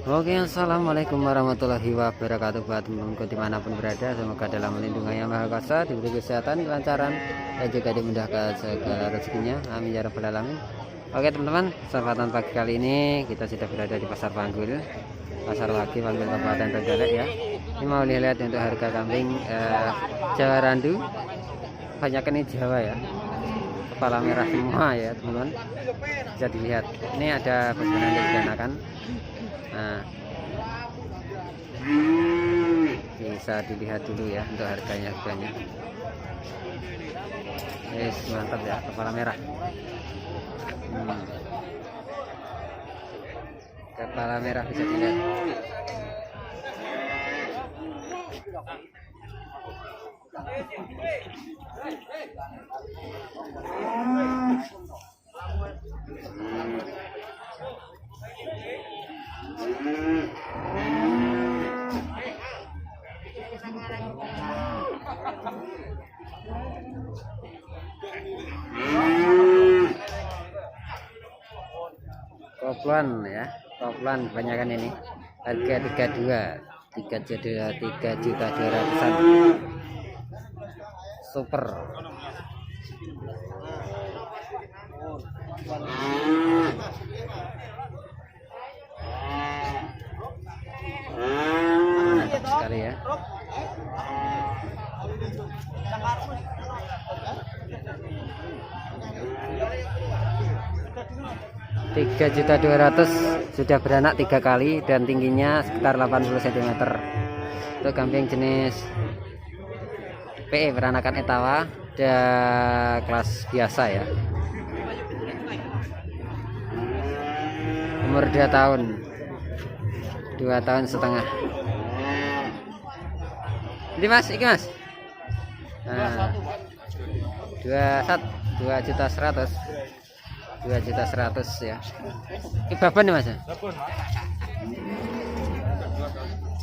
Oke, assalamualaikum warahmatullahi wabarakatuh buat teman-temanku dimanapun berada. Semoga dalam lindungan yang maha kuasa, diberi kesehatan, kelancaran, dan juga dimudahkan segala rezekinya. Amin ya rabbal alamin. Oke teman-teman, kesempatan pagi kali ini kita sudah berada di Pasar Panggul, Pasar Wagi Panggul Kabupaten Trenggalek ya. Ini mau lihat untuk harga kambing Jawa Randu. Banyak ini Jawa ya, kepala merah semua ya teman-teman. Bisa dilihat. Ini ada pesanan yang diganakan. Nah, bisa dilihat dulu ya untuk harganya. Yes, mantap ya, kepala merah. Kepala merah bisa dilihat. Koplan ya, koplan kebanyakan ini harga 3.200.000 super. Mantap sekali ya. Rp3.200.000 sudah beranak 3 kali dan tingginya sekitar 80 cm. Itu kambing jenis PE peranakan etawa dan kelas biasa ya. Umur 2 tahun, 2 tahun setengah. Ini mas, iki mas. Nah, 2.100.000 ya. Ini baban nih mas.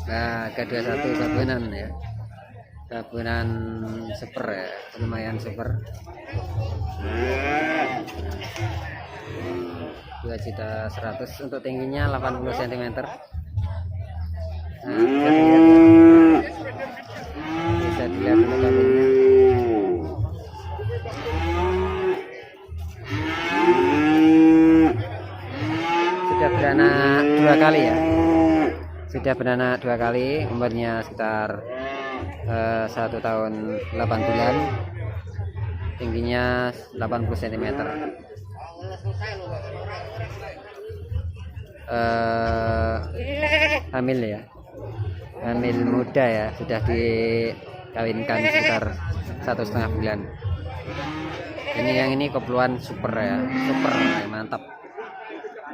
Nah, ke-21 babanan ya. Babanan super ya, lumayan super. 2.100.000 untuk tingginya 80 cm. Nah, bisa dilihat dulu kambingnya. Sudah beranak 2 kali ya. Sudah beranak 2 kali, umurnya sekitar 1 tahun 8 bulan. Tingginya 80 cm. Hamil ya. Hamil muda ya, sudah dikawinkan sekitar 1,5 bulan. Ini yang ini kopluan super ya, super ya, mantap.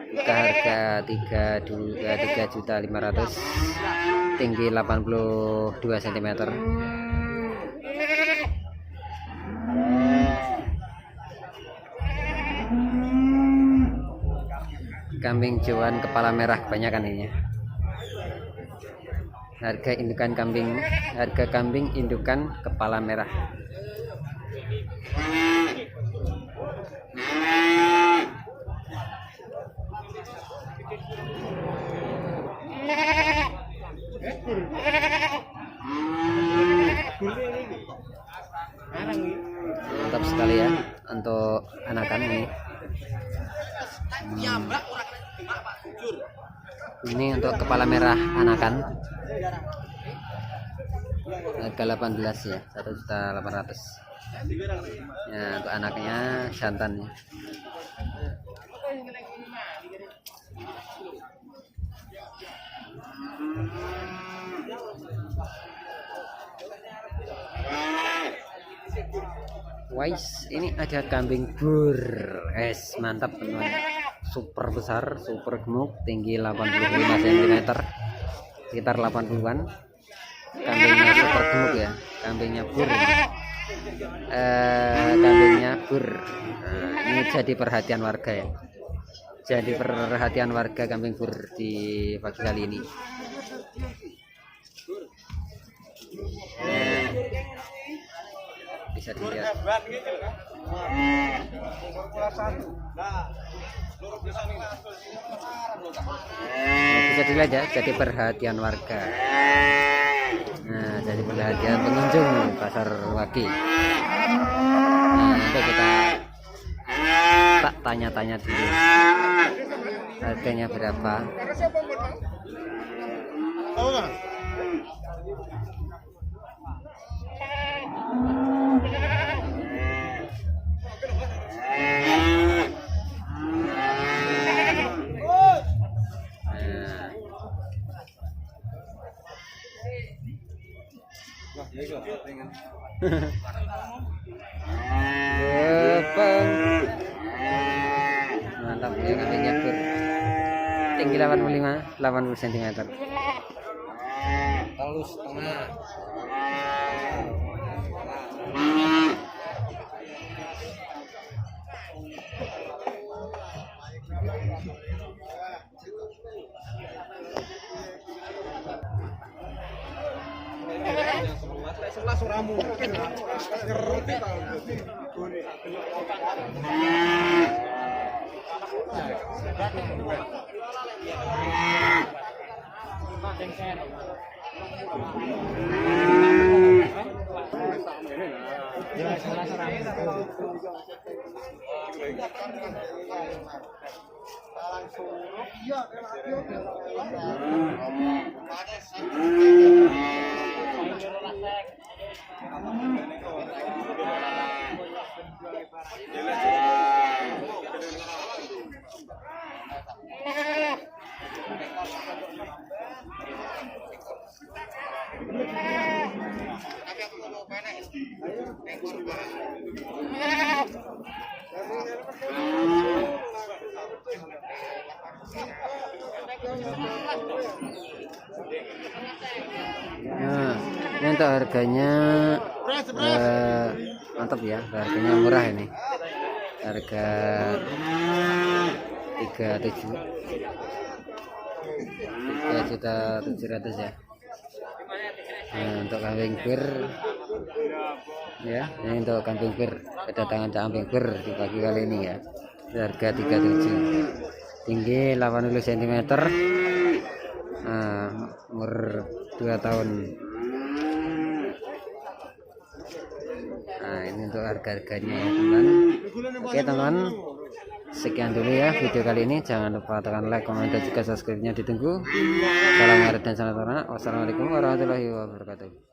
Buka harga 3.500.000, tinggi 82 cm. Kambing Jawan kepala merah kebanyakan ini ya. Harga kambing indukan kepala merah. Mantap sekali ya untuk anakan ini. Ini untuk kepala merah anakan. Harga 18 ya, 1.800.000. Ya, untuk anaknya jantan ya. Wais, ini ada kambing bur. Mantap teman. Super besar, super gemuk, tinggi 85 cm, sekitar 80-an. Kambingnya super gemuk ya, kambingnya bur. Kambingnya bur. Nah, ini jadi perhatian warga ya. Jadi perhatian warga kambing bur di pagi kali ini. Bisa dilihat. Bisa dilihat ya, jadi perhatian warga. Nah, jadi perhatian pengunjung pasar Wage. Nah, nanti kita tak tanya-tanya dulu harganya berapa. Mantap ya, kami nyebur tinggi 80 cm. Telus tengah. Nah, ini untuk harganya mantap ya, harganya murah ini, harga 3.700.000 ya. Nah, untuk kambing bir ya, ini untuk kambing bir, kedatangan kambing bir di pagi kali ini ya, harga 37, tinggi 80 cm, umur 2 tahun. Nah, ini untuk harga-harganya ya teman. Oke teman, sekian dulu ya video kali ini. Jangan lupa tekan like, komen, dan juga subscribe-nya ditunggu. Salam harga dan salam hormat. Wassalamualaikum warahmatullahi wabarakatuh.